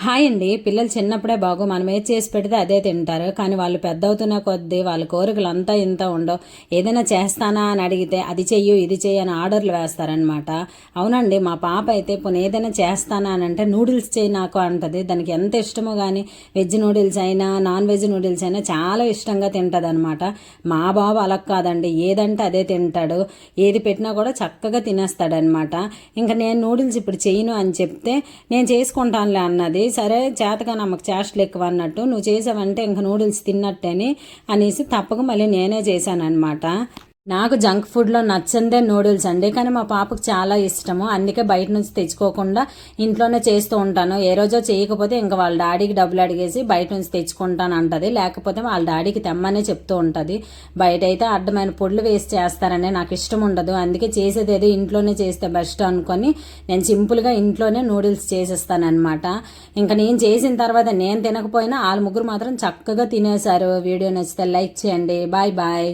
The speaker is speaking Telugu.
హాయ్ అండి. పిల్లలు చిన్నప్పుడే బాగు మనం ఏది చేసి పెడితే అదే తింటారు. కానీ వాళ్ళు పెద్ద అవుతున్న కొద్దీ వాళ్ళ కోరికలు అంతా ఇంత ఉండవు. ఏదైనా చేస్తానా అని అడిగితే అది చెయ్యు ఇది చెయ్యి అని ఆర్డర్లు వేస్తారనమాట. అవునండి, మా పాప అయితే పోనీ ఏదైనా చేస్తానా అని అంటే నూడిల్స్ చేయి నాకు అంటది. దానికి ఎంత ఇష్టమో కానీ వెజ్ నూడిల్స్ అయినా నాన్ వెజ్ నూడిల్స్ అయినా చాలా ఇష్టంగా తింటుంది అనమాట. మా బాబు అలా కాదండి, ఏదంటే అదే తింటాడు. ఏది పెట్టినా కూడా చక్కగా తినేస్తాడనమాట. ఇంకా నేను నూడిల్స్ ఇప్పుడు చెయ్యను అని చెప్తే నేను చేసుకుంటానులే అన్నది. సరే చేతగా నమ్మకు చేష్టలు ఎక్కువ అన్నట్టు నువ్వు చేసావంటే ఇంక నూడిల్స్ తిన్నట్టేని అనేసి తప్పక మళ్ళీ నేనే చేశానన్నమాట. నాకు జంక్ ఫుడ్లో నచ్చందే నూడిల్స్ అండి, కానీ మా పాపకు చాలా ఇష్టము. అందుకే బయట నుంచి తెచ్చుకోకుండా ఇంట్లోనే చేస్తూ ఉంటాను. ఏ రోజో చేయకపోతే ఇంకా వాళ్ళ డాడీకి డబ్బులు అడిగేసి బయట నుంచి తెచ్చుకుంటాను అంటది. లేకపోతే వాళ్ళ డాడీకి తెమ్మనే చెప్తూ ఉంటుంది. బయట అయితే అడ్డమైన పొడులు వేసి చేస్తారని నాకు ఇష్టం ఉండదు. అందుకే చేసేది ఏదో ఇంట్లోనే చేస్తే బెస్ట్ అనుకొని నేను సింపుల్గా ఇంట్లోనే నూడిల్స్ చేసేస్తానమాట. ఇంకా నేను చేసిన తర్వాత నేను తినకపోయినా వాళ్ళ ముగ్గురు మాత్రం చక్కగా తినేశారు. వీడియో నచ్చితే లైక్ చేయండి. Bye bye.